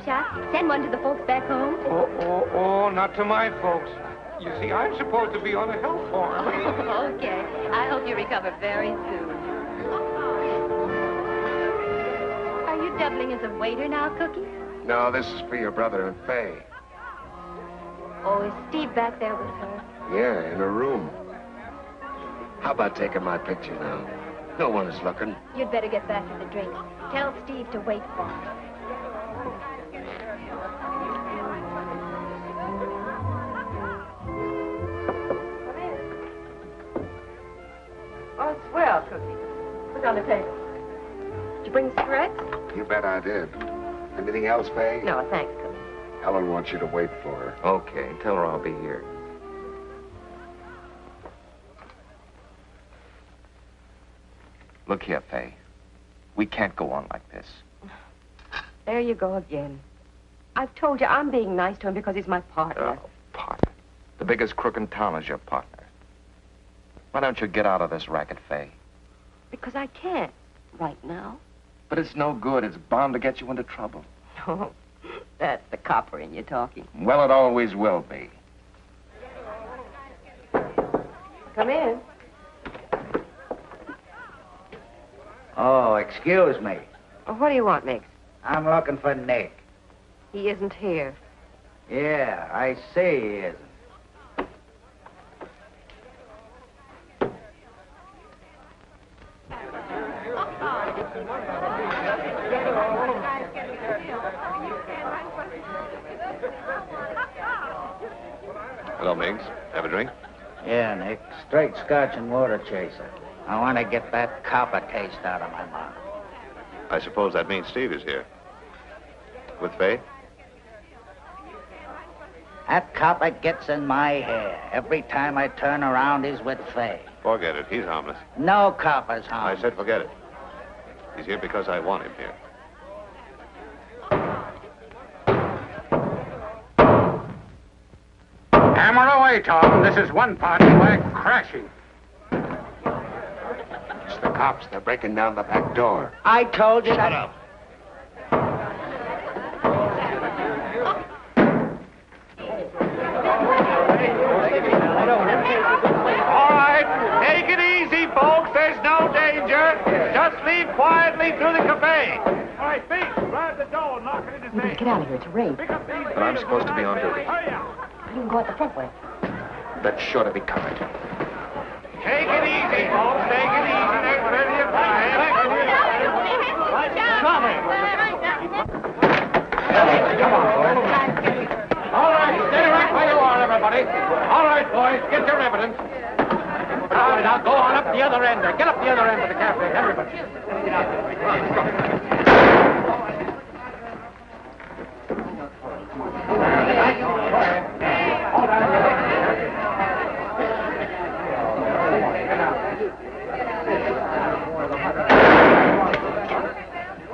snapshot. Send one to the folks back home. Oh, not to my folks. You see, I'm supposed to be on a health farm. Okay. I hope you recover very soon. Are you doubling as a waiter now, Cookie? No, this is for your brother and Fay. Oh, is Steve back there with her? Yeah, in a room. How about taking my picture now? No one is looking. You'd better get back to the drinks. Tell Steve to wait for me. Oh, swell, Cookie. Look on the table. Did you bring cigarettes? You bet I did. Anything else, Fay? No, thanks, Cookie. Ellen wants you to wait for her. Okay, tell her I'll be here. Look here, Fay. We can't go on like this. There you go again. I've told you I'm being nice to him because he's my partner. Oh, partner. The biggest crook in town is your partner. Why don't you get out of this racket, Fay? Because I can't right now. But it's no good. It's bound to get you into trouble. Oh, that's the copper in you talking. Well, it always will be. Come in. Oh, excuse me. What do you want, Mix? I'm looking for Nick. He isn't here. Yeah, I see he isn't. Hello, Miggs. Have a drink? Yeah, Nick. Straight scotch and water chaser. I want to get that copper taste out of my mouth. I suppose that means Steve is here. With Fay? That copper gets in my hair. Every time I turn around, he's with Fay. Forget it. He's harmless. No copper's I harmless. said forget it. He's here because I want him here. Hammer away, Tom. This is one party we're crashing. It's the cops. They're breaking down the back door. I told you Shut that... up. All right, take it easy, folks. There's no danger. Just leave quietly through the cafe. All right, Pete, grab the door and lock it in his You better get out of here. It's a raid. But I'm supposed to be on duty. You can go out the front way. That's sure to be covered. Take it easy, folks. Take it easy. There's plenty of time. All right, stay right where you are, everybody. All right, boys, get your evidence. Now go on up the other end. Get up the other end of the cafe, everybody.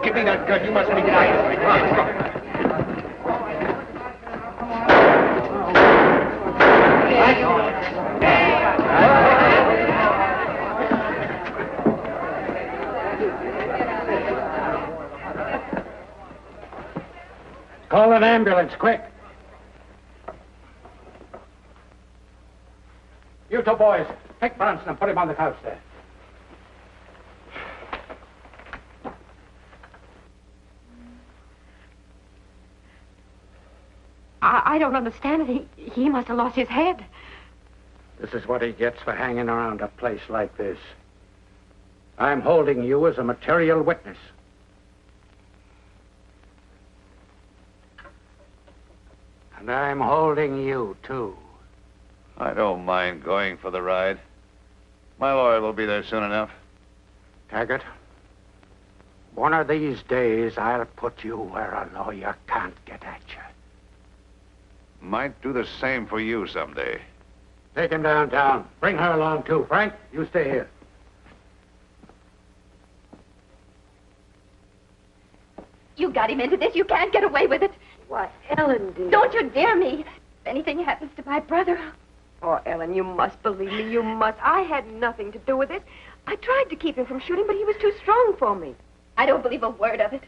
Give me that gun. You must be lying. Come on, let's go. Call an ambulance, quick. You two boys, take Bronson and put him on the couch there. I don't understand it. He must have lost his head. This is what he gets for hanging around a place like this. I'm holding you as a material witness. And I'm holding you, too. I don't mind going for the ride. My lawyer will be there soon enough. Taggart, one of these days I'll put you where a lawyer can't get at you. Might do the same for you someday. Take him downtown. Bring her along, too. Frank, you stay here. You got him into this. You can't get away with it. Why, Ellen, dear. Don't you dare me. If anything happens to my brother... Oh, Ellen, you must believe me. You must. I had nothing to do with this. I tried to keep him from shooting, but he was too strong for me. I don't believe a word of it.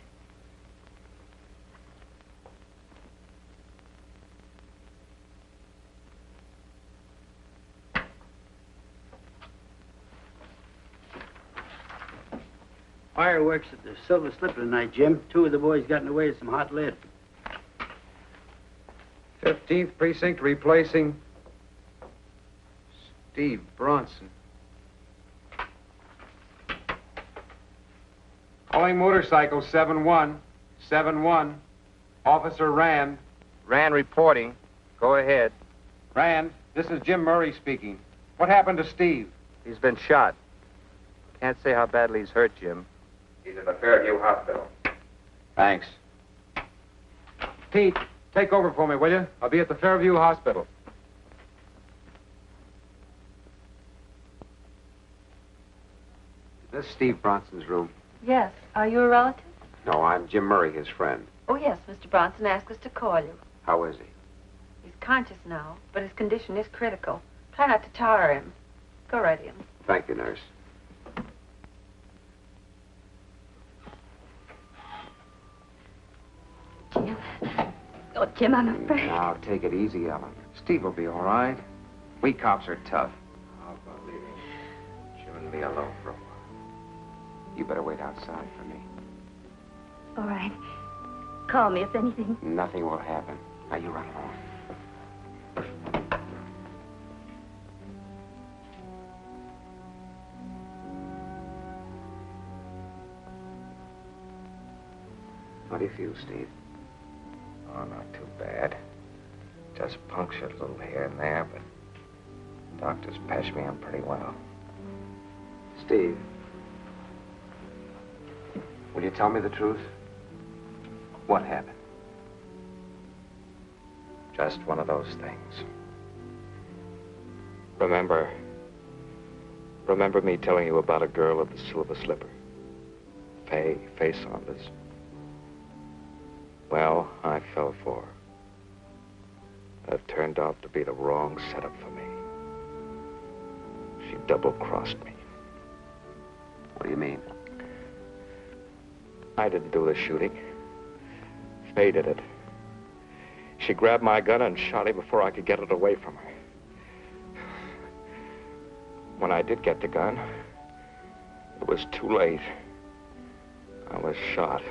Fireworks at the Silver Slipper tonight, Jim. 2 of the boys got in the way of some hot lead. 15th Precinct replacing Steve Bronson. Calling motorcycle 7-1. 7-1. Officer Rand. Rand reporting. Go ahead. Rand, this is Jim Murray speaking. What happened to Steve? He's been shot. Can't say how badly he's hurt, Jim. He's at the Fairview Hospital. Thanks. Pete, take over for me, will you? I'll be at the Fairview Hospital. Is this Steve Bronson's room? Yes. Are you a relative? No, I'm Jim Murray, his friend. Oh, yes. Mr. Bronson asked us to call you. How is he? He's conscious now, but his condition is critical. Try not to tire him. Go right in. Thank you, nurse. Jim. Oh, Jim, I'm afraid. Now, take it easy, Ellen. Steve will be all right. We cops are tough. I'll believe it. Jim and me alone for a while. You better wait outside for me. All right. Call me if anything. Nothing will happen. Now, you run home. How do you feel, Steve? Oh, not too bad. Just punctured a little here and there, but doctors patched me on pretty well. Steve, will you tell me the truth? What happened? Just one of those things. Remember me telling you about a girl at the Silver Slipper? Fay Saunders. Well, I fell for her. It turned out to be the wrong setup for me. She double-crossed me. What do you mean? I didn't do the shooting. Fay did it. She grabbed my gun and shot him before I could get it away from her. When I did get the gun, it was too late. I was shot.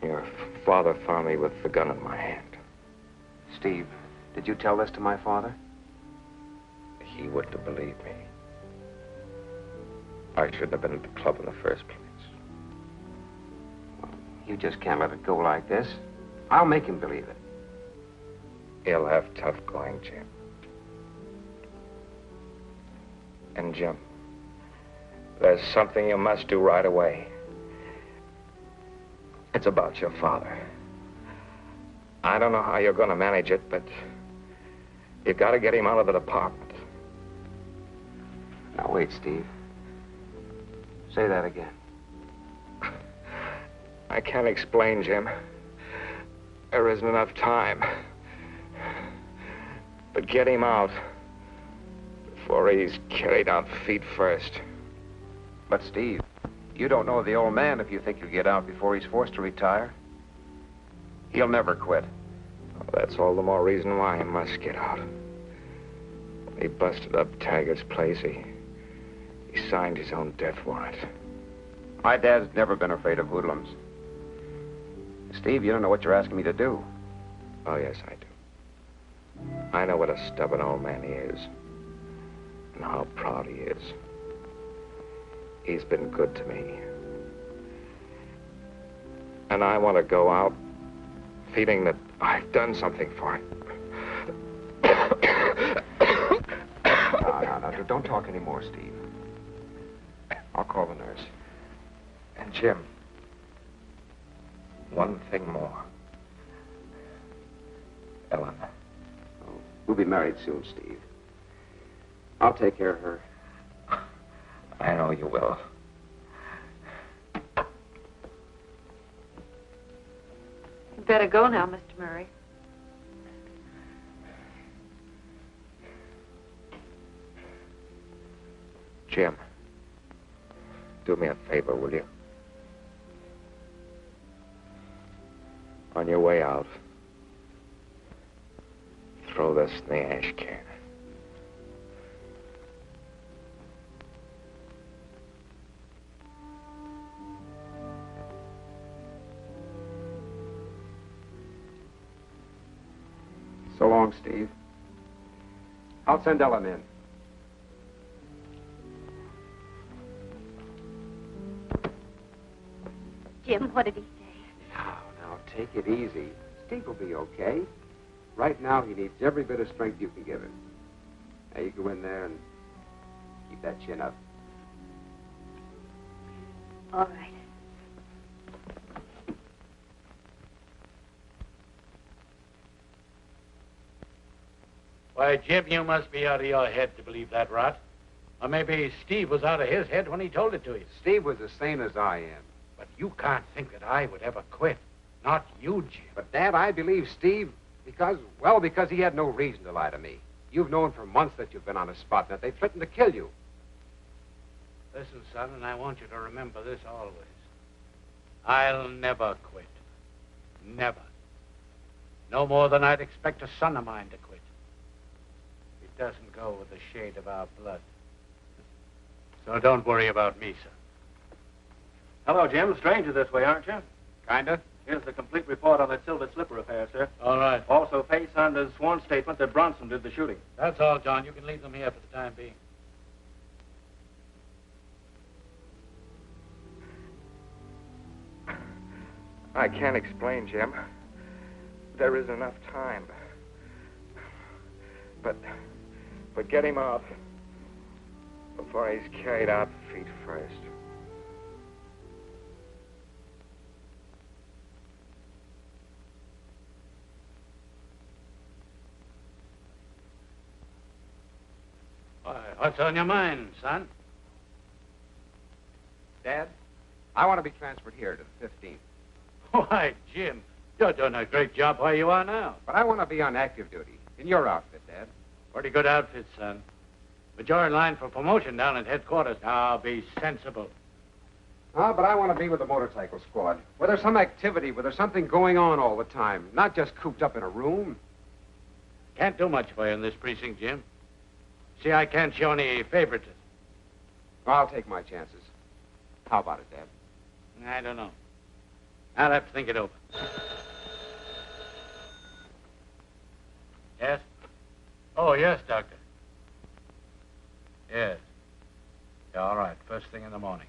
Your father found me with the gun in my hand. Steve, did you tell this to my father? He wouldn't have believed me. I shouldn't have been at the club in the first place. Well, you just can't let it go like this. I'll make him believe it. He'll have tough going, Jim. And Jim, there's something you must do right away. It's about your father. I don't know how you're going to manage it, but you've got to get him out of the department. Now, wait, Steve. Say that again. I can't explain, Jim. There isn't enough time. But get him out before he's carried out feet first. But, Steve, you don't know the old man if you think he'll get out before he's forced to retire. He'll never quit. Well, that's all the more reason why he must get out. When he busted up Taggart's place, he signed his own death warrant. My dad's never been afraid of hoodlums. Steve, you don't know what you're asking me to do. Oh, yes, I do. I know what a stubborn old man he is. And how proud he is. He's been good to me. And I want to go out feeling that I've done something for him. No, don't talk anymore, Steve. I'll call the nurse. And Jim, one thing more. Ellen. Oh, we'll be married soon, Steve. I'll take care of her. I know you will. You better go now, Mr. Murray. Jim, do me a favor, will you? On your way out, throw this in the ash can. So long, Steve. I'll send Ellen in. Jim, what did he say? Now, take it easy. Steve will be okay. Right now, he needs every bit of strength you can give him. Now, you go in there and keep that chin up. All right. Why, Jim, you must be out of your head to believe that rot. Or maybe Steve was out of his head when he told it to you. Steve was the same as I am. But you can't think that I would ever quit. Not you, Jim. But, Dad, I believe Steve because he had no reason to lie to me. You've known for months that you've been on a spot, that they threatened to kill you. Listen, son, and I want you to remember this always. I'll never quit. Never. No more than I'd expect a son of mine to quit. It doesn't go with the shade of our blood. So don't worry about me, son. Hello, Jim. Stranger this way, aren't you? Kinda. Here's the complete report on that silver slipper affair, sir. All right. Also, Fay Saunders' sworn statement that Bronson did the shooting. That's all, John. You can leave them here for the time being. I can't explain, Jim. There isn't enough time. But get him off before he's carried out feet first. Why, what's on your mind, son? Dad, I want to be transferred here to the 15th. Why, Jim, you're doing a great job where you are now. But I want to be on active duty, in your outfit, Dad. Pretty good outfit, son. But you're in line for promotion down at headquarters. Now, be sensible. But I want to be with the motorcycle squad, where there's some activity, where there's something going on all the time, not just cooped up in a room. Can't do much for you in this precinct, Jim. See, I can't show any favoritism. Well, I'll take my chances. How about it, Dad? I don't know. I'll have to think it over. Yes? Oh, yes, Doctor. Yes. Yeah, all right. First thing in the morning.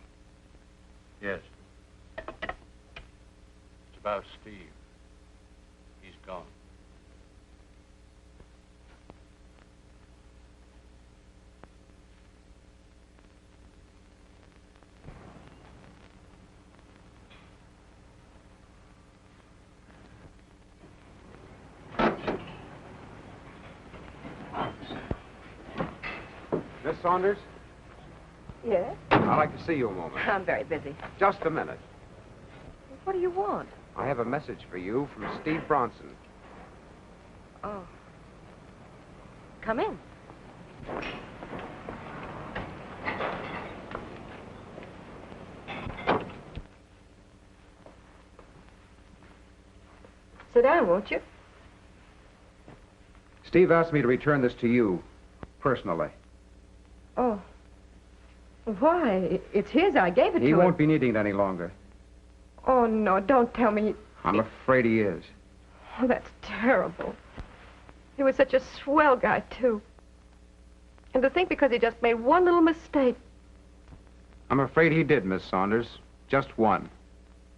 Yes. It's about Steve. He's gone. Miss Saunders, Yes? I'd like to see you a moment. I'm very busy. Just a minute. What do you want? I have a message for you from Steve Bronson. Oh. Come in. Sit down, won't you? Steve asked me to return this to you, personally. Oh. Why? It's his. I gave it to him. He won't be needing it any longer. Oh, no, don't tell me. I'm afraid he is. Oh, that's terrible. He was such a swell guy, too. And to think because he just made one little mistake. I'm afraid he did, Miss Saunders. Just one.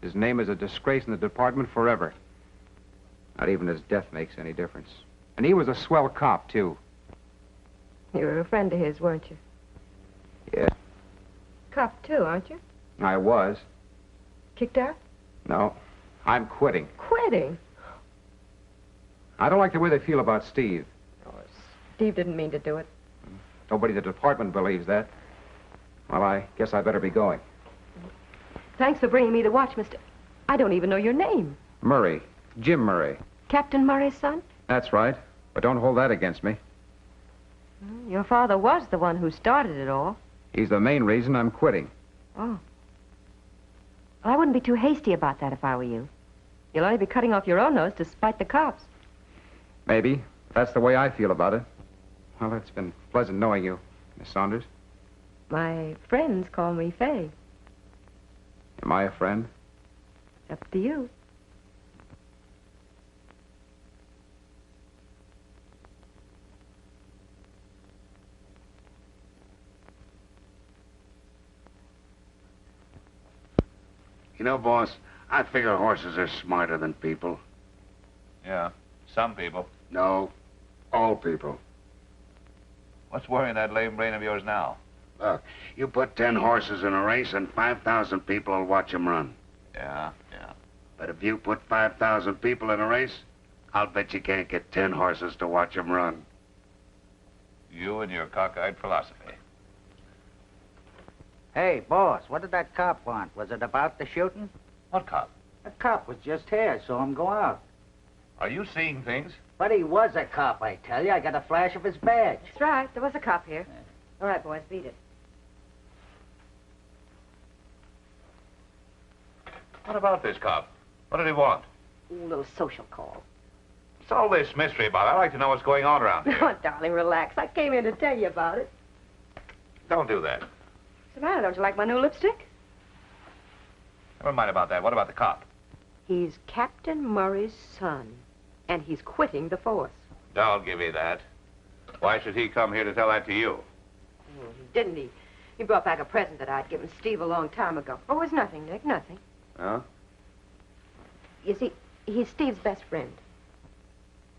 His name is a disgrace in the department forever. Not even his death makes any difference. And he was a swell cop, too. You were a friend of his, weren't you? Yeah, Cop, too, aren't you? I was. Kicked out? No, I'm quitting. Quitting? I don't like the way they feel about Steve. Oh, Steve didn't mean to do it. Nobody in the department believes that. Well, I guess I better be going. Thanks for bringing me the watch, Mr. I don't even know your name. Murray. Jim Murray. Captain Murray's son? That's right. But don't hold that against me. Your father was the one who started it all. He's the main reason I'm quitting. Oh. Well, I wouldn't be too hasty about that if I were you. You'll only be cutting off your own nose to spite the cops. Maybe. That's the way I feel about it. Well, it's been pleasant knowing you, Miss Saunders. My friends call me Fay. Am I a friend? Up to you. You know, boss, I figure horses are smarter than people. Yeah, some people. No, all people. What's worrying that lame brain of yours now? Look, you put 10 horses in a race and 5,000 people will watch them run. Yeah. But if you put 5,000 people in a race, I'll bet you can't get 10 horses to watch them run. You and your cockeyed philosophy. Hey, boss, what did that cop want? Was it about the shooting? What cop? The cop was just here, saw him go out. Are you seeing things? But he was a cop, I tell you. I got a flash of his badge. That's right. There was a cop here. All right, boys, beat it. What about this cop? What did he want? A little social call. What's all this mystery about? I'd like to know what's going on around here. Oh, darling, relax. I came in to tell you about it. Don't do that. What's the matter? Don't you like my new lipstick? Never mind about that. What about the cop? He's Captain Murray's son, and he's quitting the force. Don't give me that. Why should he come here to tell that to you? Didn't he? He brought back a present that I'd given Steve a long time ago. Oh, it was nothing, Nick, nothing. Huh? You see, he's Steve's best friend.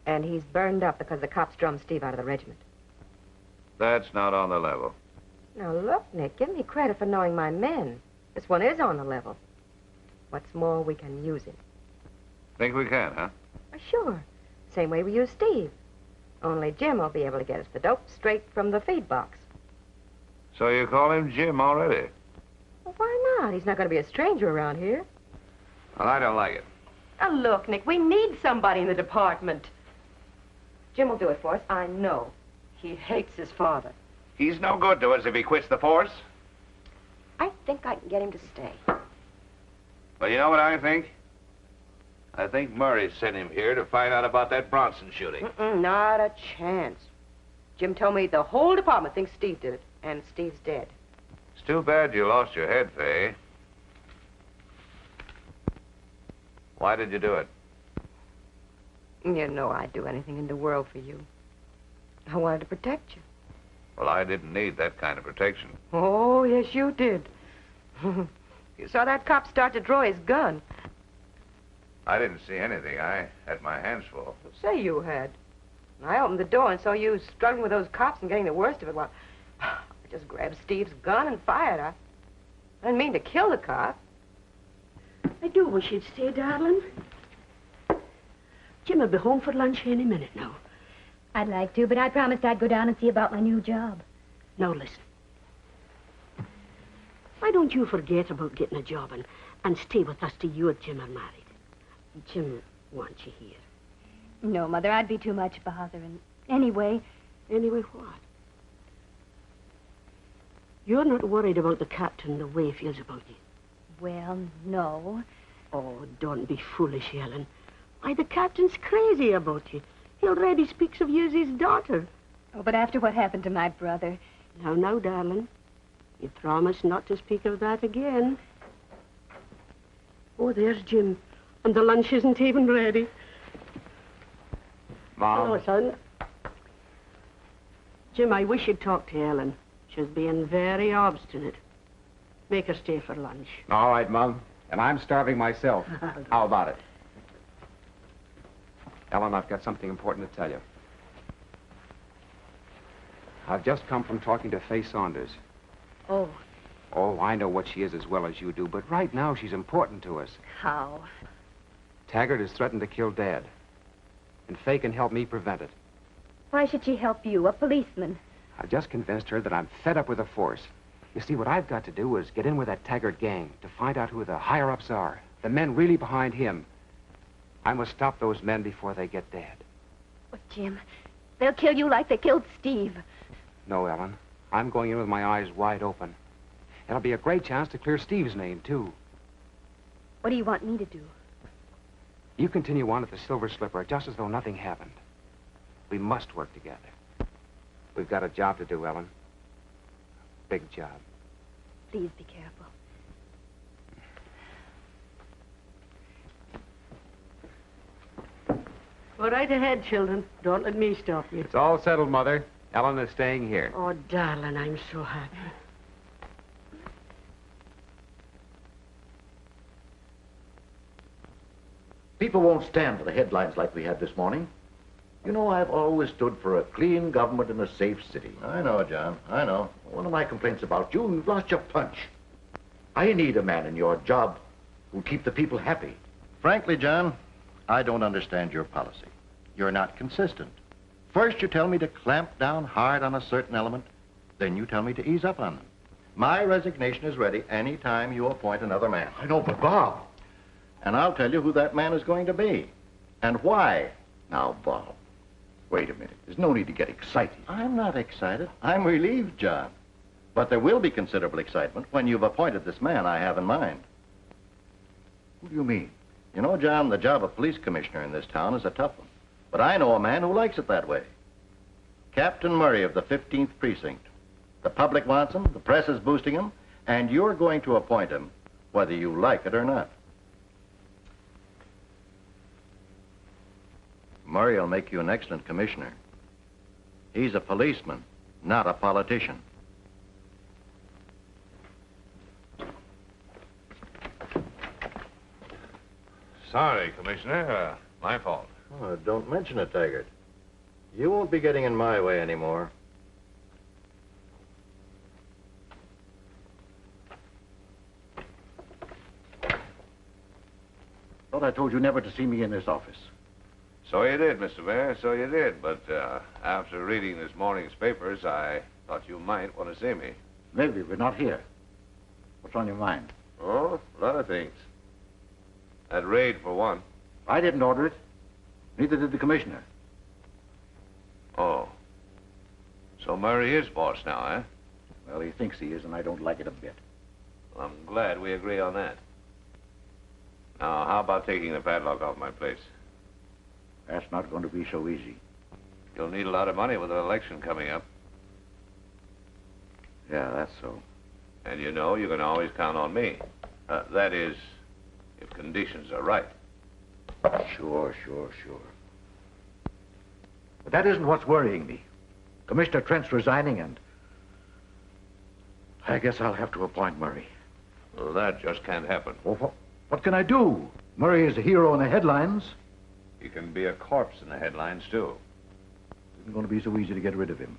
And he's burned up because the cops drummed Steve out of the regiment. That's not on the level. Now, look, Nick, give me credit for knowing my men. This one is on the level. What's more, we can use him. Think we can, huh? Sure. Same way we use Steve. Only Jim will be able to get us the dope straight from the feed box. So you call him Jim already? Well, why not? He's not going to be a stranger around here. Well, I don't like it. Now, look, Nick, we need somebody in the department. Jim will do it for us, I know. He hates his father. He's no good to us if he quits the force. I think I can get him to stay. Well, you know what I think? I think Murray sent him here to find out about that Bronson shooting. Not a chance. Jim told me the whole department thinks Steve did it, and Steve's dead. It's too bad you lost your head, Fay. Why did you do it? You know I'd do anything in the world for you. I wanted to protect you. Well, I didn't need that kind of protection. Oh, yes, you did. You saw that cop start to draw his gun. I didn't see anything. I had my hands full. Say you had. I opened the door and saw you struggling with those cops and getting the worst of it. Well, I just grabbed Steve's gun and fired. I didn't mean to kill the cop. I do wish you'd stay, darling. Jim will be home for lunch any minute now. I'd like to, but I promised I'd go down and see about my new job. Now, listen. Why don't you forget about getting a job and stay with us till you and Jim are married? Jim wants you here. No, Mother, I'd be too much bother. And anyway... Anyway what? You're not worried about the captain the way he feels about you? Well, no. Oh, don't be foolish, Helen. Why, the captain's crazy about you. He already speaks of you as his daughter. Oh, but after what happened to my brother... Now, darling. You promised not to speak of that again. Oh, there's Jim. And the lunch isn't even ready. Mom? Hello, son. Jim, I wish you'd talk to Ellen. She's being very obstinate. Make her stay for lunch. All right, Mom. And I'm starving myself. How about it? Ellen, I've got something important to tell you. I've just come from talking to Fay Saunders. Oh. Oh, I know what she is as well as you do, but right now she's important to us. How? Taggart has threatened to kill Dad. And Fay can help me prevent it. Why should she help you, a policeman? I've just convinced her that I'm fed up with the force. You see, what I've got to do is get in with that Taggart gang to find out who the higher-ups are, the men really behind him. I must stop those men before they get Dad. But, Jim, they'll kill you like they killed Steve. No, Ellen. I'm going in with my eyes wide open. It'll be a great chance to clear Steve's name, too. What do you want me to do? You continue on at the Silver Slipper just as though nothing happened. We must work together. We've got a job to do, Ellen. Big job. Please be careful. Go right ahead, children. Don't let me stop you. It's all settled, Mother. Ellen is staying here. Oh, darling, I'm so happy. People won't stand for the headlines like we had this morning. You know, I've always stood for a clean government and a safe city. I know, John. I know. One of my complaints about you, you've lost your punch. I need a man in your job who'll keep the people happy. Frankly, John, I don't understand your policy. You're not consistent. First, you tell me to clamp down hard on a certain element, then you tell me to ease up on them. My resignation is ready any time you appoint another man. I know, but Bob... And I'll tell you who that man is going to be, and why. Now, Bob, wait a minute. There's no need to get excited. I'm not excited. I'm relieved, John. But there will be considerable excitement when you've appointed this man I have in mind. What do you mean? You know, John, the job of police commissioner in this town is a tough one. But I know a man who likes it that way. Captain Murray of the 15th Precinct. The public wants him, the press is boosting him, and you're going to appoint him whether you like it or not. Murray will make you an excellent commissioner. He's a policeman, not a politician. Sorry, Commissioner. My fault. Oh, don't mention it, Taggart. You won't be getting in my way anymore. Thought I told you never to see me in this office. So you did, Mr. Mayor, so you did. But after reading this morning's papers, I thought you might want to see me. Maybe we're not here. What's on your mind? Oh, a lot of things. That raid, for one. I didn't order it. Neither did the commissioner. Oh. So Murray is boss now, eh? Well, he thinks he is, and I don't like it a bit. Well, I'm glad we agree on that. Now, how about taking the padlock off my place? That's not going to be so easy. You'll need a lot of money with an election coming up. Yeah, that's so. And you know you can always count on me. That is, if conditions are right. Sure. But that isn't what's worrying me. Commissioner Trent's resigning, and I guess I'll have to appoint Murray. Well, that just can't happen. Well, what can I do? Murray is a hero in the headlines. He can be a corpse in the headlines, too. It isn't going to be so easy to get rid of him.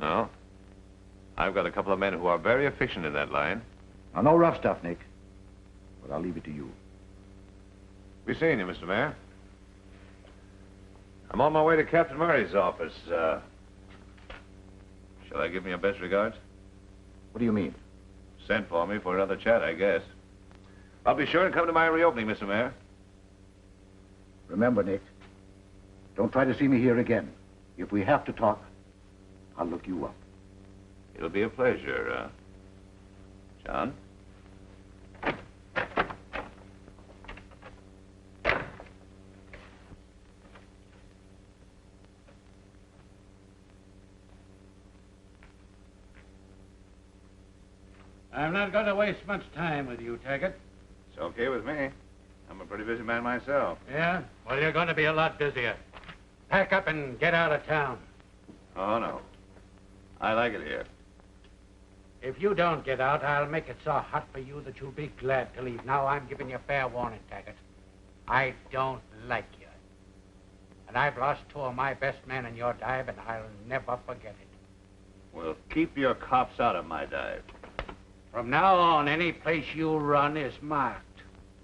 No? I've got a couple of men who are very efficient in that line. Now, no rough stuff, Nick. But I'll leave it to you. Be seeing you, Mr. Mayor. I'm on my way to Captain Murray's office. Shall I give me your best regards? What do you mean? Sent for me for another chat, I guess. I'll be sure to come to my reopening, Mr. Mayor. Remember, Nick, don't try to see me here again. If we have to talk, I'll look you up. It'll be a pleasure, John. I'm not going to waste much time with you, Taggart. It's okay with me. I'm a pretty busy man myself. Yeah? Well, you're going to be a lot busier. Pack up and get out of town. Oh, no. I like it here. If you don't get out, I'll make it so hot for you that you'll be glad to leave. Now, I'm giving you fair warning, Taggart. I don't like you. And I've lost two of my best men in your dive, and I'll never forget it. Well, keep your cops out of my dive. From now on, any place you run is marked.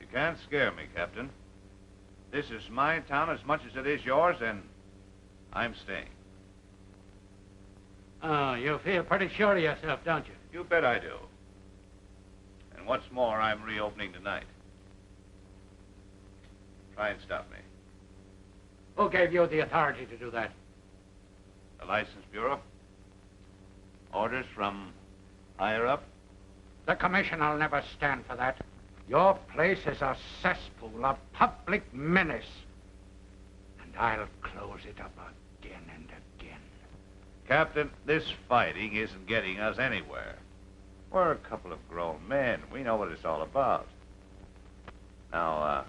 You can't scare me, Captain. This is my town as much as it is yours, and I'm staying. Oh, you feel pretty sure of yourself, don't you? You bet I do. And what's more, I'm reopening tonight. Try and stop me. Who gave you the authority to do that? The License Bureau? Orders from higher up? The commission will never stand for that. Your place is a cesspool, a public menace. And I'll close it up again and again. Captain, this fighting isn't getting us anywhere. We're a couple of grown men. We know what it's all about. Now,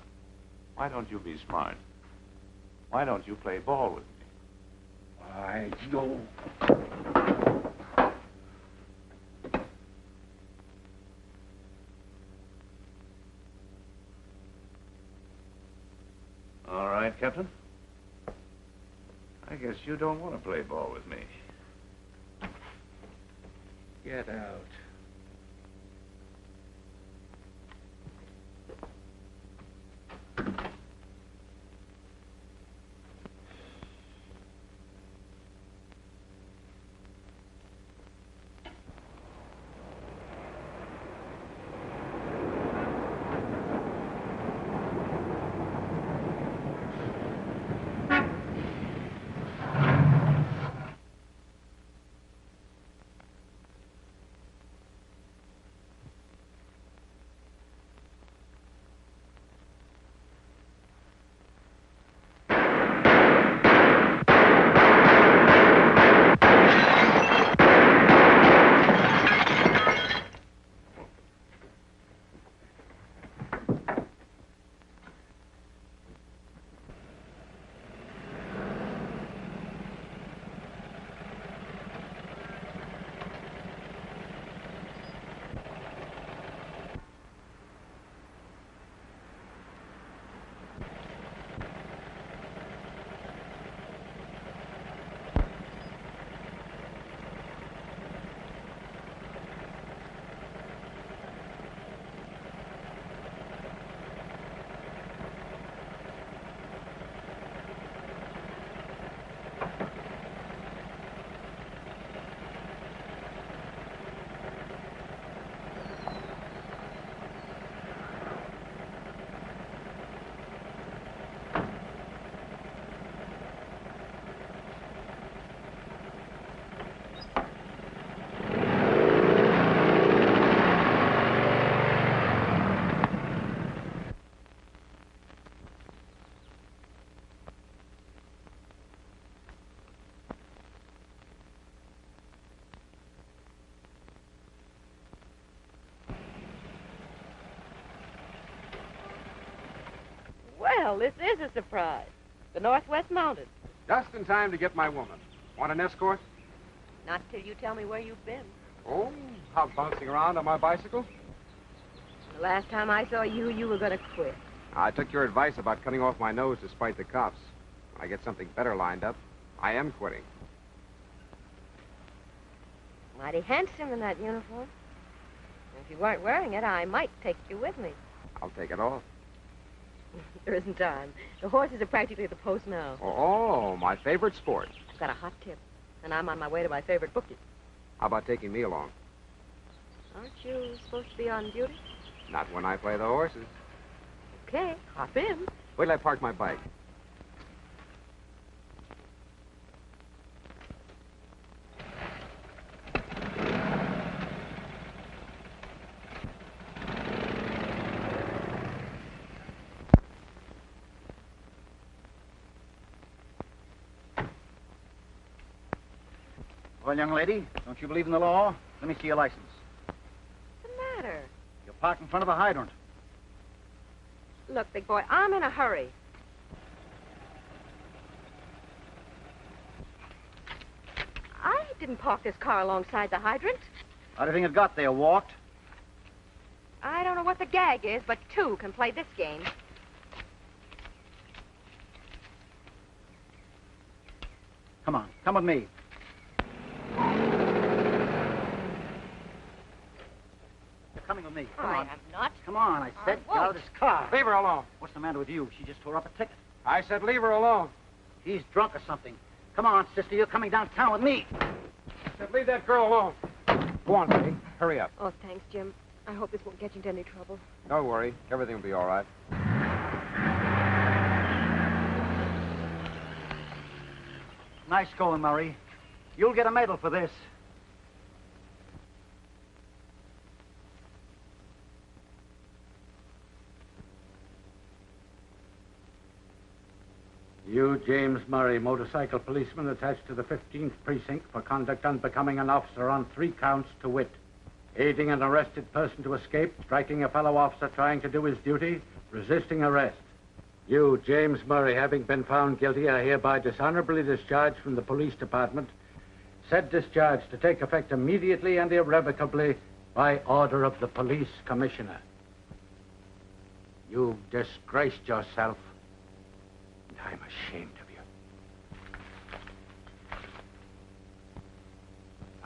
why don't you be smart? Why don't you play ball with me? Why, you... Captain. I guess you don't want to play ball with me. Get out. Well, this is a surprise. The Northwest Mounted. Just in time to get my woman. Want an escort? Not till you tell me where you've been. Oh, how bouncing around on my bicycle? The last time I saw you, you were going to quit. I took your advice about cutting off my nose despite the cops. When I get something better lined up, I am quitting. Mighty handsome in that uniform. If you weren't wearing it, I might take you with me. I'll take it off. There isn't time. The horses are practically at the post now. Oh, my favorite sport. I've got a hot tip, and I'm on my way to my favorite bookie. How about taking me along? Aren't you supposed to be on duty? Not when I play the horses. Okay, hop in. Wait till I park my bike. Well, young lady, don't you believe in the law? Let me see your license. What's the matter? You're parked in front of a hydrant. Look, big boy, I'm in a hurry. I didn't park this car alongside the hydrant. How do you think it got there? Walked? I don't know what the gag is, but two can play this game. Come on, come with me. You're coming with me. Come I on. am not. Come on, I said. Get out of this car. Leave her alone. What's the matter with you? She just tore up a ticket. I said leave her alone. He's drunk or something. Come on, sister, you're coming downtown with me. I said leave that girl alone. Go on, Fay. Hurry up. Oh, thanks, Jim. I hope this won't get you into any trouble. Don't worry. Everything will be all right. Nice going, Murray. You'll get a medal for this. You, James Murray, motorcycle policeman attached to the 15th Precinct for conduct unbecoming an officer on 3 counts to wit. Aiding an arrested person to escape, striking a fellow officer trying to do his duty, resisting arrest. You, James Murray, having been found guilty, are hereby dishonorably discharged from the police department. Said discharge to take effect immediately and irrevocably by order of the police commissioner. You've disgraced yourself and I'm ashamed of you.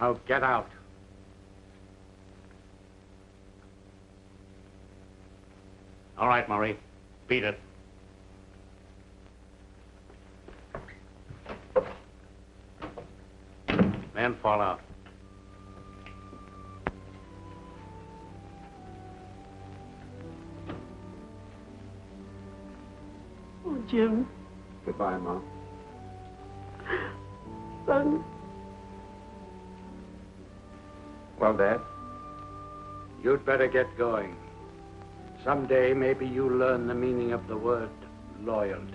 Now get out. All right, Murray. Beat it. Men, fall out. Oh, Jim. Goodbye, Mom. Son. Well, Dad? You'd better get going. Someday, maybe you'll learn the meaning of the word loyalty.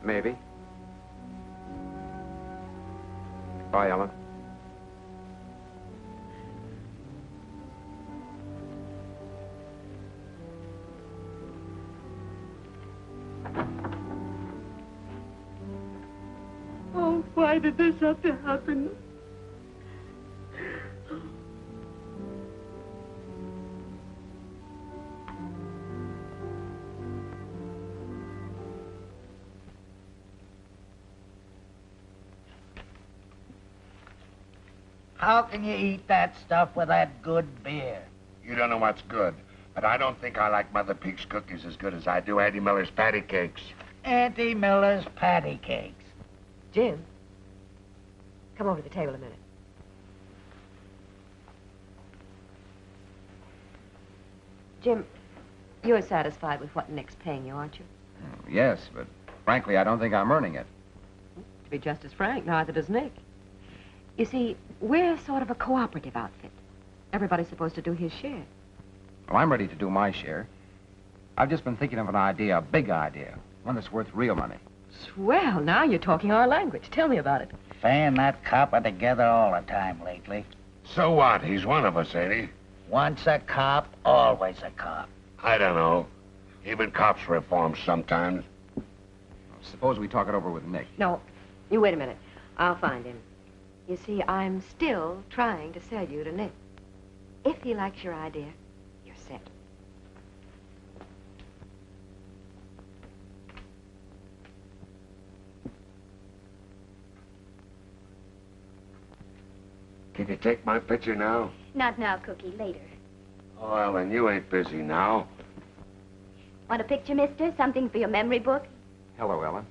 Maybe. Bye, Ellen. Oh, why did this have to happen? How can you eat that stuff with that good beer? You don't know what's good, but I don't think I like Mother Peak's cookies as good as I do Auntie Miller's patty cakes. Auntie Miller's patty cakes. Jim, come over to the table a minute. Jim, you're satisfied with what Nick's paying you, aren't you? Yes, but frankly, I don't think I'm earning it. To be just as frank, neither does Nick. You see, we're sort of a cooperative outfit. Everybody's supposed to do his share. Well, I'm ready to do my share. I've just been thinking of an idea, a big idea, one that's worth real money. Swell, now you're talking our language. Tell me about it. Fay and that cop are together all the time lately. So what? He's one of us, ain't he? Once a cop, always a cop. I don't know. Even cops reform sometimes. Suppose we talk it over with Nick. No, you wait a minute. I'll find him. You see, I'm still trying to sell you to Nick. If he likes your idea, you're set. Can you take my picture now? Not now, Cookie. Later. Oh, Ellen, you ain't busy now. Want a picture, mister? Something for your memory book? Hello, Ellen.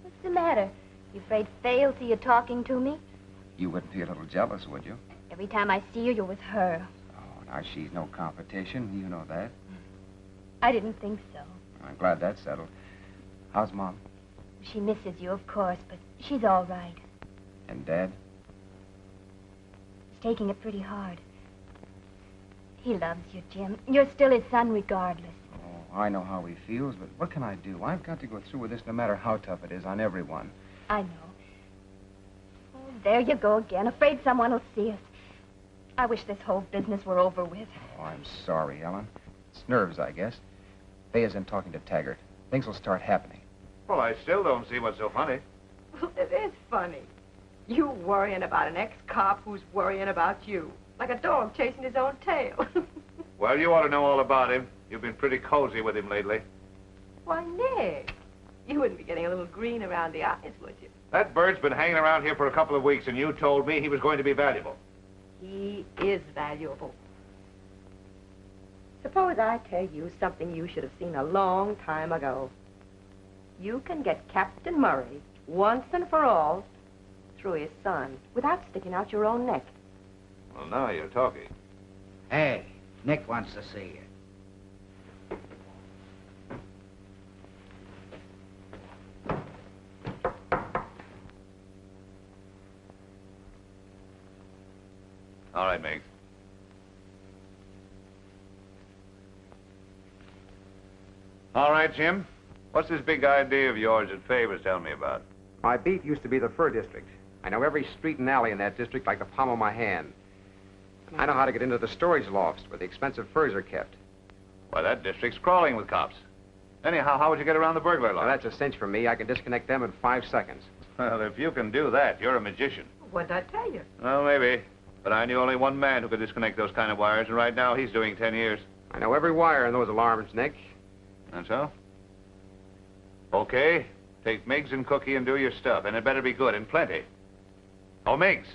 What's the matter? You afraid Fay'll see you talking to me? You wouldn't be a little jealous, would you? Every time I see you, you're with her. Oh, now, she's no competition. You know that. I didn't think so. I'm glad that's settled. How's Mom? She misses you, of course, but she's all right. And Dad? He's taking it pretty hard. He loves you, Jim. You're still his son regardless. Oh, I know how he feels, but what can I do? I've got to go through with this no matter how tough it is on everyone. I know. Oh, there you go again. Afraid someone will see us. I wish this whole business were over with. Oh, I'm sorry, Ellen. It's nerves, I guess. Fay is in talking to Taggart. Things will start happening. Well, I still don't see what's so funny. It is funny. You worrying about an ex-cop who's worrying about you. Like a dog chasing his own tail. Well, you ought to know all about him. You've been pretty cozy with him lately. Why, Nick, you wouldn't be getting a little green around the eyes, would you? That bird's been hanging around here for a couple of weeks, and you told me he was going to be valuable. He is valuable. Suppose I tell you something you should have seen a long time ago. You can get Captain Murray, once and for all, through his son, without sticking out your own neck. Well, now you're talking. Hey, Nick wants to see you. All right, Miggs. All right, Jim. What's this big idea of yours that Fay was telling me about? My beat used to be the fur district. I know every street and alley in that district like the palm of my hand. I know how to get into the storage lofts where the expensive furs are kept. Why, that district's crawling with cops. Anyhow, how would you get around the burglar alarm? Well, that's a cinch for me. I can disconnect them in 5 seconds. Well, if you can do that, you're a magician. What'd I tell you? Well, maybe. But I knew only one man who could disconnect those kind of wires, and right now he's doing 10 years. I know every wire in those alarms, Nick. And so? Okay. Take Miggs and Cookie and do your stuff, and it better be good and plenty. Oh, Miggs.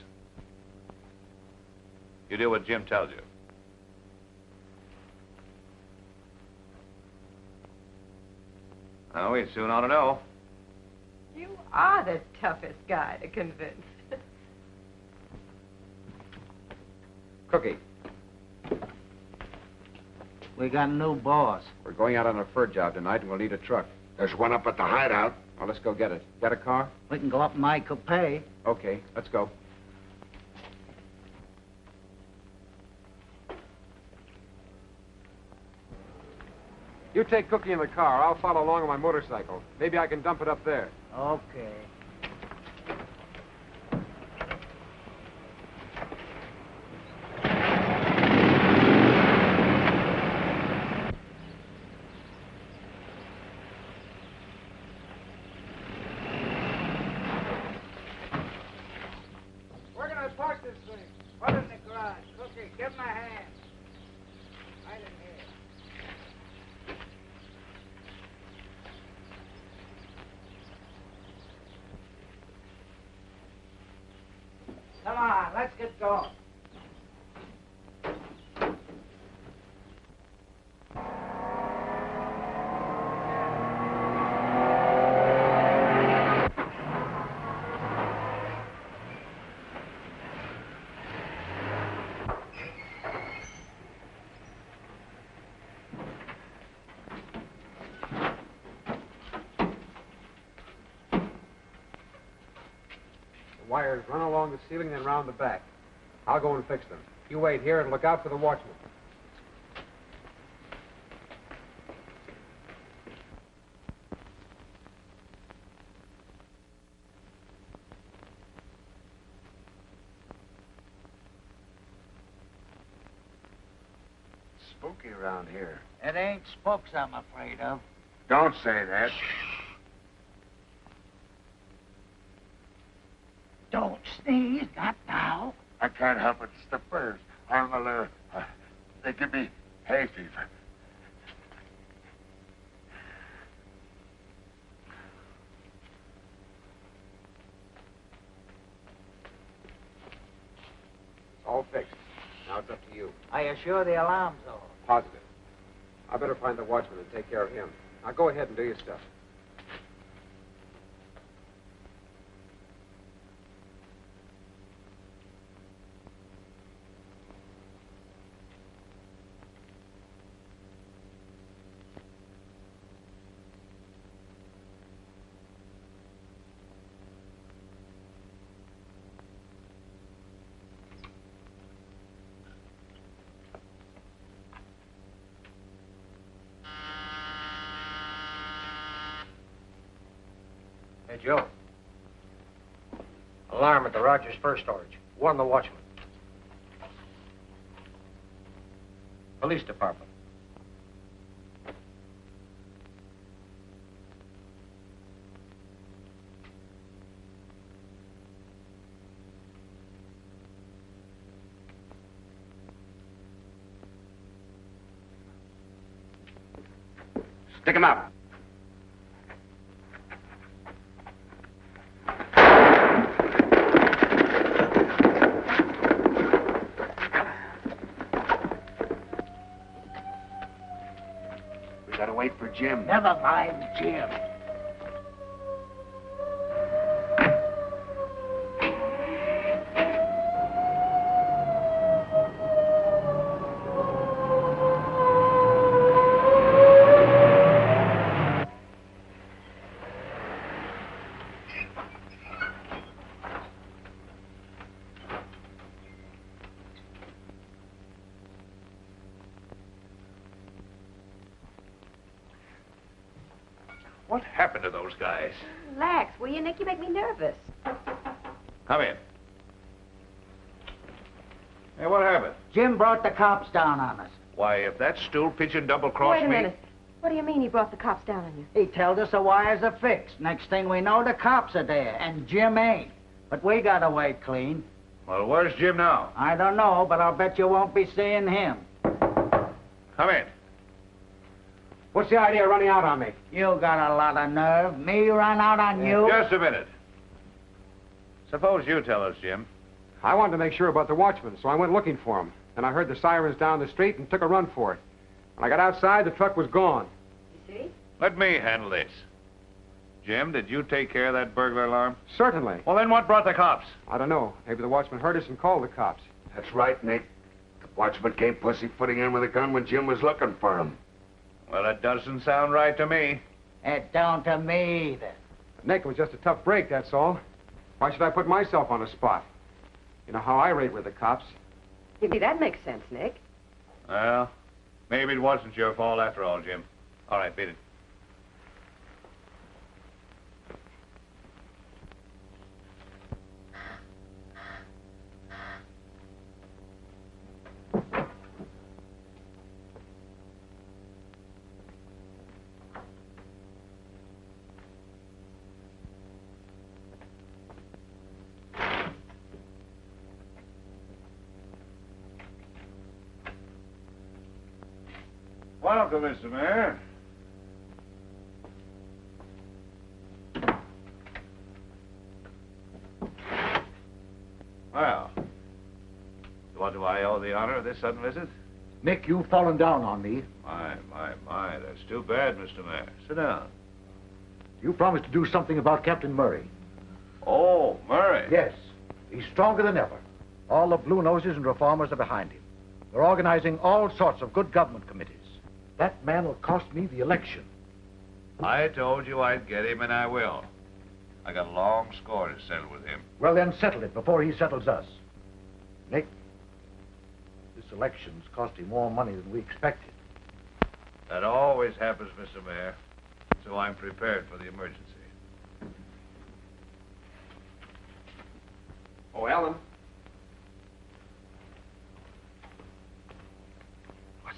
You do what Jim tells you. Oh, we soon ought to know. You are the toughest guy to convince. Cookie, We got a new boss. we're going out on a fur job tonight, and we'll need a truck. There's one up at the hideout. Well, let's go get it. Got a car? We can go up my coupe. Okay, let's go. You take Cookie in the car. I'll follow along on my motorcycle. Maybe I can dump it up there. Okay. Where can I park this thing? Put it in the garage. Cookie, give him a hand. Right in here. Come on, let's get going. The wires run along the ceiling and round the back. I'll go and fix them. You wait here and look out for the watchman. Spooky around here. It ain't spooks I'm afraid of. Don't say that. Don't sneeze, not now. I can't help it. It's the furs. I'm they give me hay fever. It's all fixed. Now it's up to you. Are you sure the alarm's off? Positive. I better find the watchman and take care of him. Now go ahead and do your stuff. Hey, Joe. Alarm at the Rogers Fur Storage. Warn the watchman. Police Department. Stick 'em up. We gotta wait for Jim. Never mind, Jim. What happened to those guys? Relax, will you, Nick? You make me nervous. Come in. Hey, what happened? Jim brought the cops down on us. Why, if that stool pigeon double-crossed Wait a me... minute. What do you mean he brought the cops down on you? He told us the wires are fixed. Next thing we know, the cops are there, and Jim ain't. But we got away clean. Well, where's Jim now? I don't know, but I'll bet you won't be seeing him. Come in. What's the idea of running out on me? You got a lot of nerve. Me run out on you? Just a minute. Suppose you tell us, Jim. I wanted to make sure about the watchman, so I went looking for him. Then I heard the sirens down the street and took a run for it. When I got outside, the truck was gone. You see? Let me handle this. Jim, did you take care of that burglar alarm? Certainly. Well, then what brought the cops? I don't know. Maybe the watchman heard us and called the cops. That's right, Nick. The watchman came pussyfooting in with a gun when Jim was looking for him. Well, that doesn't sound right to me. It don't to me either. Nick, it was just a tough break, that's all. Why should I put myself on a spot? You know how I rate with the cops. Maybe that makes sense, Nick. Well, maybe it wasn't your fault after all, Jim. All right, beat it. Welcome, Mr. Mayor. Well, what do I owe the honor of this sudden visit? Nick, you've fallen down on me. My, that's too bad, Mr. Mayor. Sit down. You promised to do something about Captain Murray. Oh, Murray. Yes. He's stronger than ever. All the blue noses and reformers are behind him. They're organizing all sorts of good government committees. That man will cost me the election. I told you I'd get him, and I will. I got a long score to settle with him. Well, then settle it before he settles us. Nick, this election's costing more money than we expected. That always happens, Mr. Mayor. So I'm prepared for the emergency. Oh, Ellen. I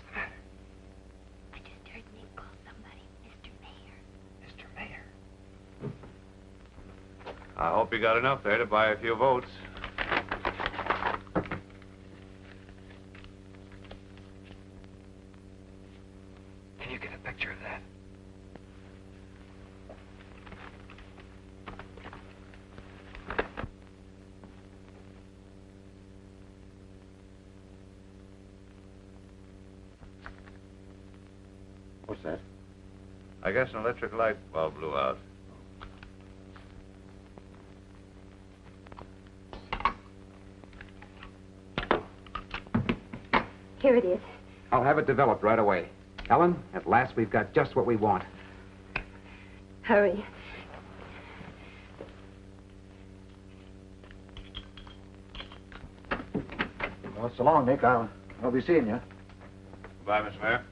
just heard Nick call somebody Mr. Mayor. Mr. Mayor. I hope you got enough there to buy a few votes. Can you get a picture of that? What's that? I guess an electric light bulb blew out. Here it is. I'll have it developed right away. Ellen, at last we've got just what we want. Hurry. Well, so long, Nick. I'll be seeing you. Goodbye, Mr. Mayor.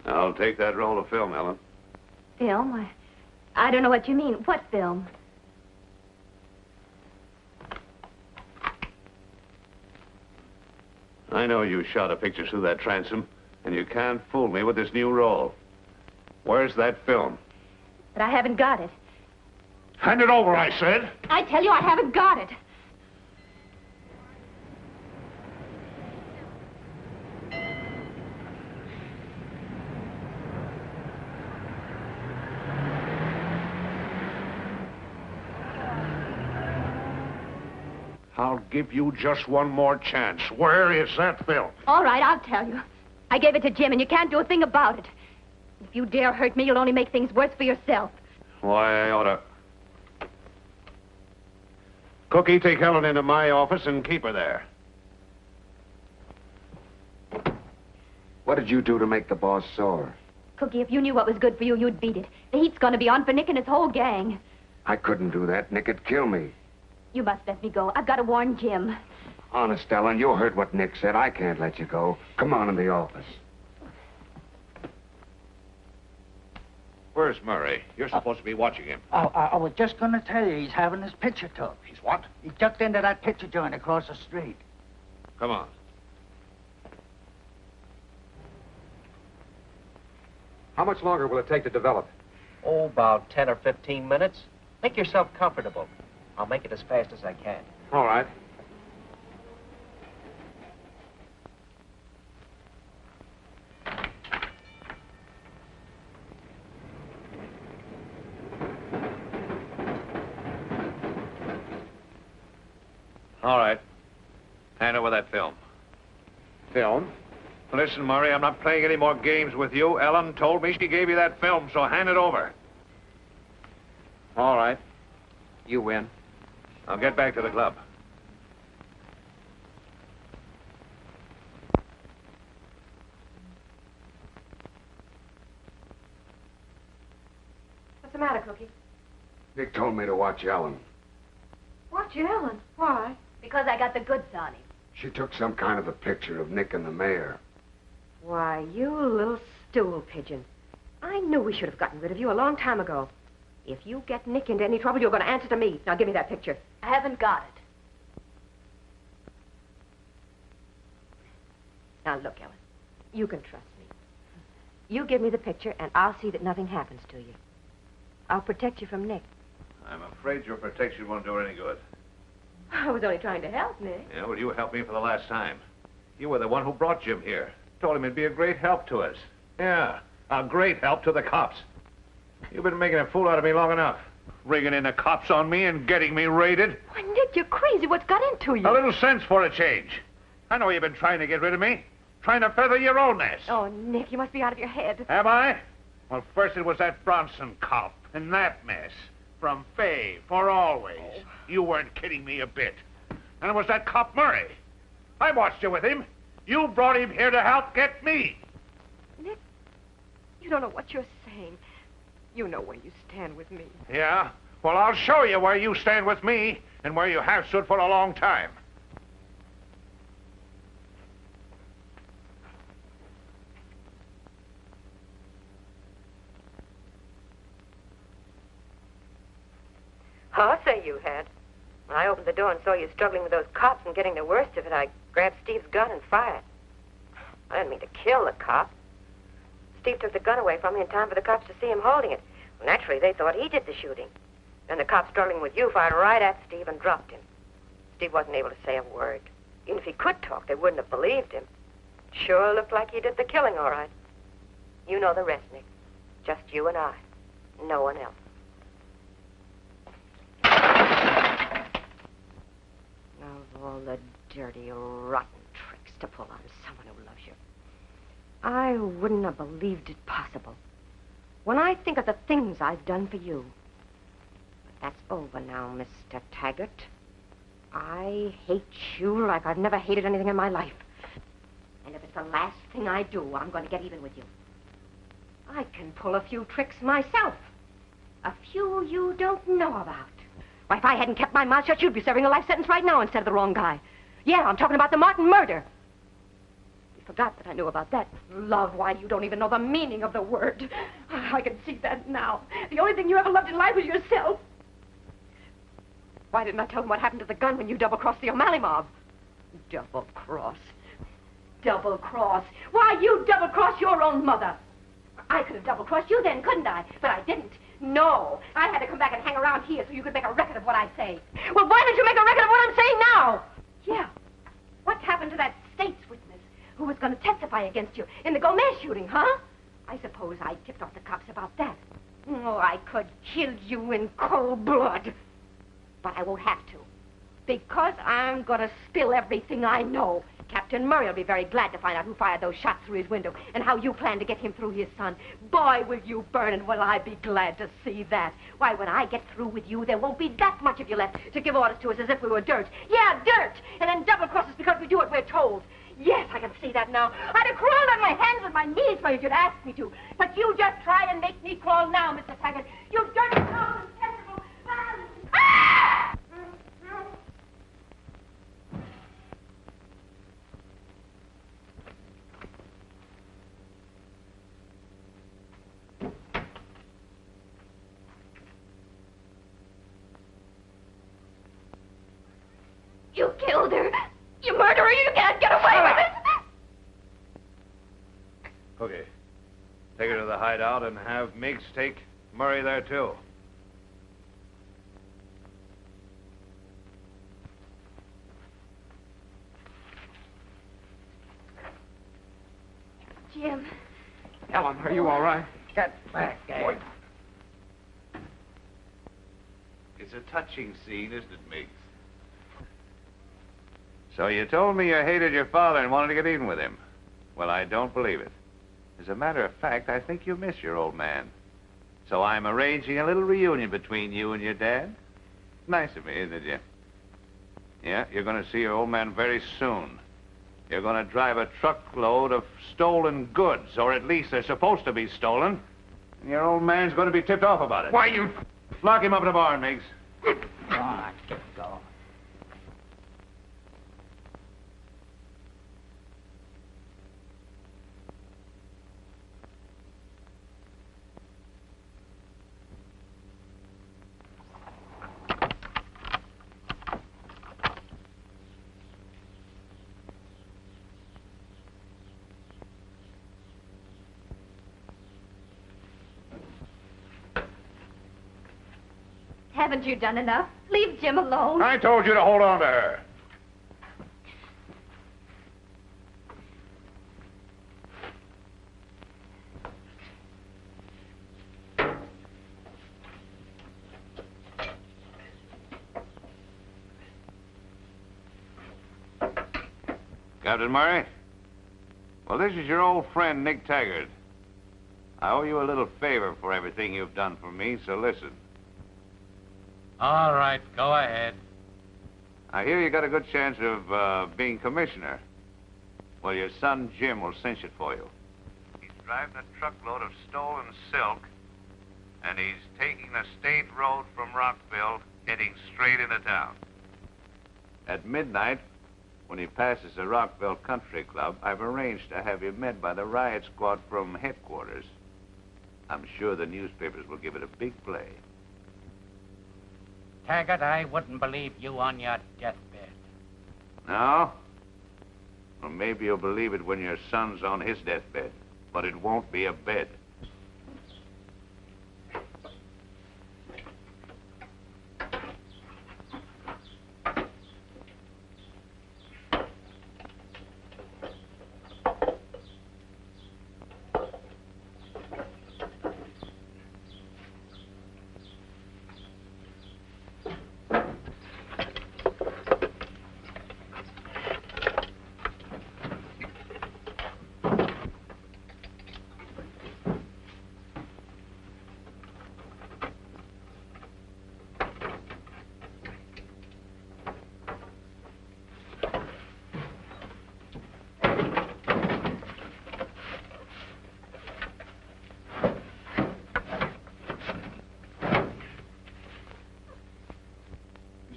I'll take that roll of film, Ellen. Film? I don't know what you mean. What film? I know you shot a picture through that transom, and you can't fool me with this new roll. Where's that film? But I haven't got it. Hand it over, I said. I tell you, I haven't got it. I'll give you just one more chance. Where is that film? All right, I'll tell you. I gave it to Jim, and you can't do a thing about it. If you dare hurt me, you'll only make things worse for yourself. Why, I ought to... Cookie, take Helen into my office and keep her there. What did you do to make the boss sore? Cookie, if you knew what was good for you, you'd beat it. The heat's going to be on for Nick and his whole gang. I couldn't do that. Nick would kill me. You must let me go. I've got to warn Jim. Honest, Ellen, you heard what Nick said. I can't let you go. Come on in the office. Where's Murray? You're supposed to be watching him. I was just going to tell you, he's having his picture took. He's what? He tucked into that picture joint across the street. Come on. How much longer will it take to develop? Oh, about 10 or 15 minutes. Make yourself comfortable. I'll make it as fast as I can. All right. All right. Hand over that film. Film? Listen, Murray, I'm not playing any more games with you. Ellen told me she gave you that film, so hand it over. All right. You win. I'll get back to the club. What's the matter, Cookie? Nick told me to watch Ellen. Watch Ellen. Why? Because I got the goods on him. She took some kind of a picture of Nick and the mayor. Why, you little stool pigeon. I knew we should have gotten rid of you a long time ago. If you get Nick into any trouble, you're going to answer to me. Now, give me that picture. I haven't got it. Now, look, Ellen. You can trust me. You give me the picture, and I'll see that nothing happens to you. I'll protect you from Nick. I'm afraid your protection won't do any good. I was only trying to help, Nick. Yeah, well, you helped me for the last time. You were the one who brought Jim here. Told him it'd be a great help to us. Yeah, a great help to the cops. You've been making a fool out of me long enough. Rigging in the cops on me and getting me raided. Why, Nick, you're crazy. What's got into you? A little sense for a change. I know you've been trying to get rid of me. Trying to feather your own nest. Oh, Nick, you must be out of your head. Am I? Well, first it was that Bronson cop and that mess. From Fay, for always. Oh. You weren't kidding me a bit. And it was that cop Murray. I watched you with him. You brought him here to help get me. Nick, you don't know what you're saying. You know where you stand with me. Yeah? Well, I'll show you where you stand with me and where you have stood for a long time. I'll say you had. When I opened the door and saw you struggling with those cops and getting the worst of it, I grabbed Steve's gun and fired. I didn't mean to kill the cop. Steve took the gun away from me in time for the cops to see him holding it. Well, naturally, they thought he did the shooting. And the cop struggling with you fired right at Steve and dropped him. Steve wasn't able to say a word. Even if he could talk, they wouldn't have believed him. Sure looked like he did the killing, all right. You know the rest, Nick. Just you and I. No one else. Of all the dirty, rotten tricks to pull on someone who loves you. I wouldn't have believed it possible. When I think of the things I've done for you. But that's over now, Mr. Taggart. I hate you like I've never hated anything in my life. And if it's the last thing I do, I'm going to get even with you. I can pull a few tricks myself. A few you don't know about. Why, if I hadn't kept my mouth shut, you'd be serving a life sentence right now instead of the wrong guy. Yeah, I'm talking about the Martin murder. You forgot that I knew about that. Love, why, you don't even know the meaning of the word. I can see that now. The only thing you ever loved in life was yourself. Why didn't I tell them what happened to the gun when you double-crossed the O'Malley mob? Double-cross. Double-cross. Why, you double-crossed your own mother. I could have double-crossed you then, couldn't I? But I didn't. No. I had to come back and hang around here so you could make a record of what I say. Well, why don't you make a record of what I'm saying now? Yeah. What happened to that state's witness who was going to testify against you in the Gomez shooting, huh? I suppose I tipped off the cops about that. Oh, I could kill you in cold blood. But I won't have to. Because I'm going to spill everything I know. Captain Murray will be very glad to find out who fired those shots through his window and how you plan to get him through his son. Boy, will you burn, and will I be glad to see that. Why, when I get through with you, there won't be that much of you left to give orders to us as if we were dirt. Yeah, dirt! And then double-cross us because we do what we're told. Yes, I can see that now. I'd have crawled on my hands and my knees for you if you'd asked me to. But you just try and make me crawl now, Mr. Taggart. You dirty, cold, detestable... Ah! You killed her. You murderer. You can't get away with it. Okay. Take her to the hideout and have Miggs take Murray there, too. Jim. Ellen, are you all right? Get back, Gabe. It's a touching scene, isn't it, Miggs? So you told me you hated your father and wanted to get even with him. Well, I don't believe it. As a matter of fact, I think you miss your old man. So I'm arranging a little reunion between you and your dad. Nice of me, isn't it, Jim? Yeah, you're going to see your old man very soon. You're going to drive a truckload of stolen goods, or at least they're supposed to be stolen. And your old man's going to be tipped off about it. Why, you... Lock him up in the barn, Miggs. Go on, get going. Haven't you done enough? Leave Jim alone. I told you to hold on to her. Captain Murray? Well, this is your old friend, Nick Taggart. I owe you a little favor for everything you've done for me, so listen. All right, go ahead. I hear you got a good chance of being commissioner. Well, your son Jim will cinch it for you. He's driving a truckload of stolen silk, and he's taking the state road from Rockville, heading straight into town. At midnight, when he passes the Rockville Country Club, I've arranged to have him met by the riot squad from headquarters. I'm sure the newspapers will give it a big play. Taggart, I wouldn't believe you on your deathbed. No? Well, maybe you'll believe it when your son's on his deathbed, but it won't be a bed.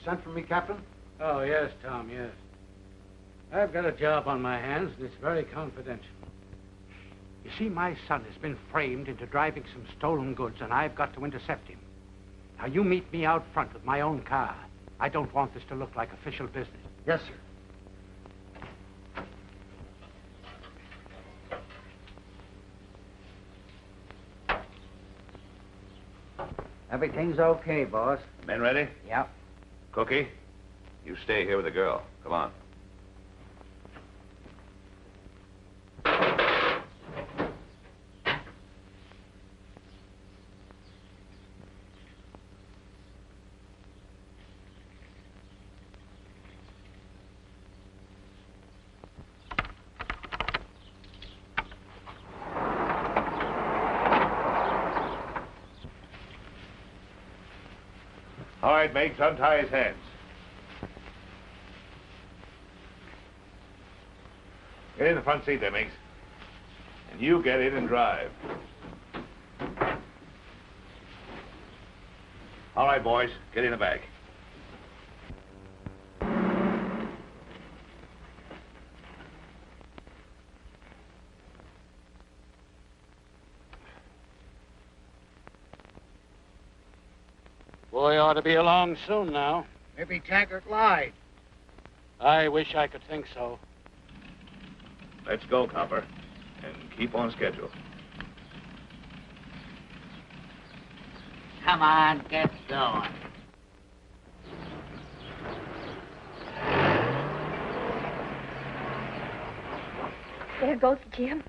Sent for me, Captain? Oh, yes, Tom, yes. I've got a job on my hands, and it's very confidential. You see, my son has been framed into driving some stolen goods, and I've got to intercept him. Now, you meet me out front with my own car. I don't want this to look like official business. Yes, sir. Everything's okay, boss. Men ready? Yep. Cookie, you stay here with the girl. Come on. All right, Miggs, untie his hands. Get in the front seat there, Miggs. And you get in and drive. All right, boys, get in the back. Boy ought to be along soon now. Maybe Taggart lied. I wish I could think so. Let's go, Copper, and keep on schedule. Come on, get going. There goes Jim.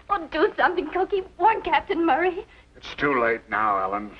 Oh, do something, Cookie. Warn Captain Murray. It's too late now, Ellen.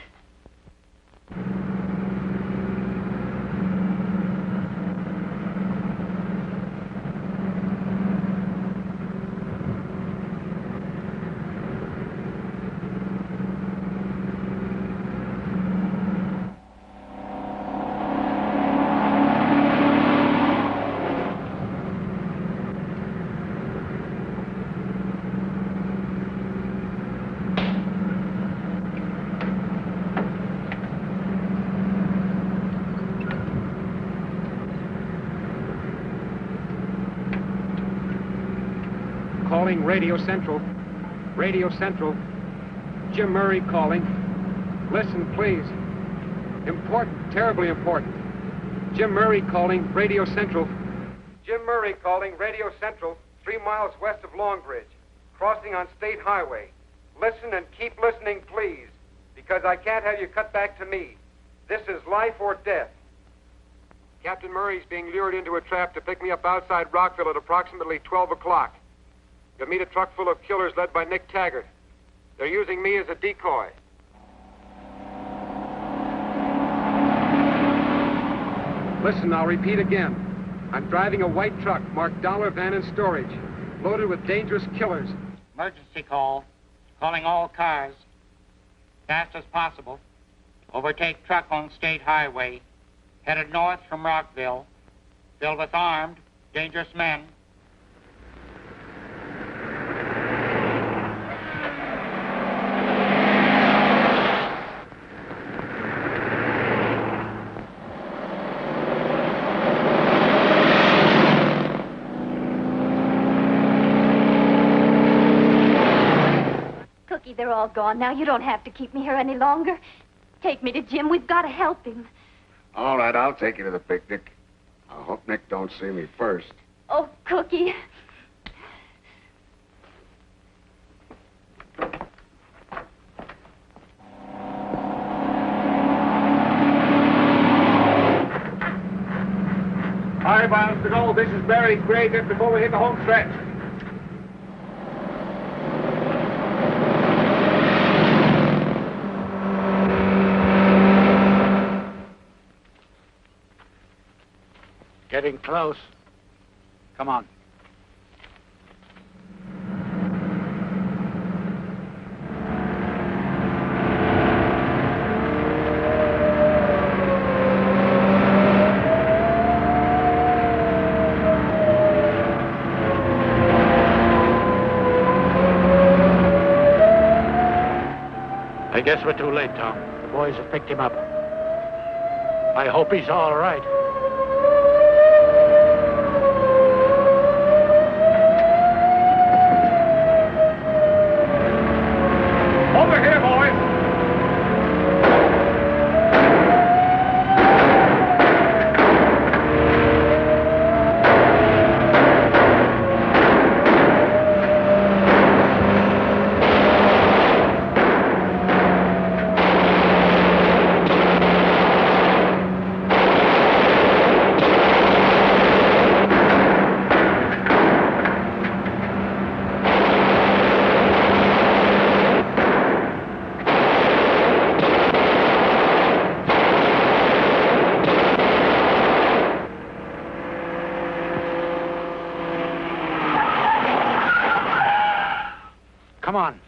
Calling Radio Central. Radio Central. Jim Murray calling. Listen, please. Important, terribly important. Jim Murray calling Radio Central. Jim Murray calling Radio Central, 3 miles west of Longbridge, crossing on State Highway. Listen and keep listening, please, because I can't have you cut back to me. This is life or death. Captain Murray's being lured into a trap to pick me up outside Rockville at approximately 12 o'clock. You'll meet a truck full of killers led by Nick Taggart. They're using me as a decoy. Listen, I'll repeat again. I'm driving a white truck marked Dollar Van and Storage, loaded with dangerous killers. Emergency call. Calling all cars. Fast as possible. Overtake truck on State Highway. Headed north from Rockville. Filled with armed, dangerous men. They're all gone now. You don't have to keep me here any longer. Take me to Jim. We've got to help him. All right, I'll take you to the picnic. I hope Nick don't see me first. Oh, Cookie. All right, miles to go. This is Barry Gray just before we hit the home stretch. Getting close. Come on. I guess we're too late, Tom. The boys have picked him up. I hope he's all right. Over here, boys! Come on.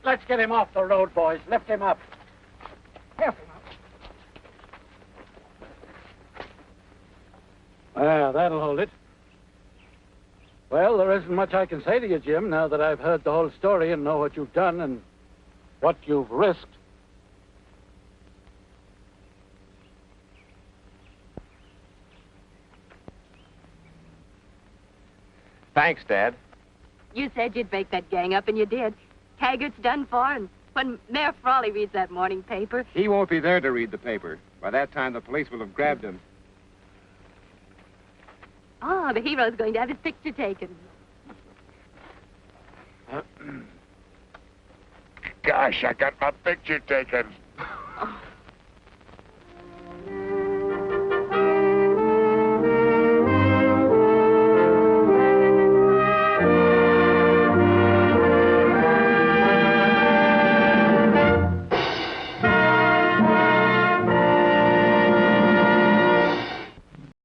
Let's get him off the road, boys. Lift him up. Careful now. Ah, that'll hold it. Well, there isn't much I can say to you, Jim, now that I've heard the whole story and know what you've done and what you've risked. Thanks, Dad. You said you'd break that gang up, and you did. Taggart's done for, and when Mayor Frawley reads that morning paper... He won't be there to read the paper. By that time, the police will have grabbed him. Oh, the hero's going to have his picture taken. Gosh, I got my picture taken.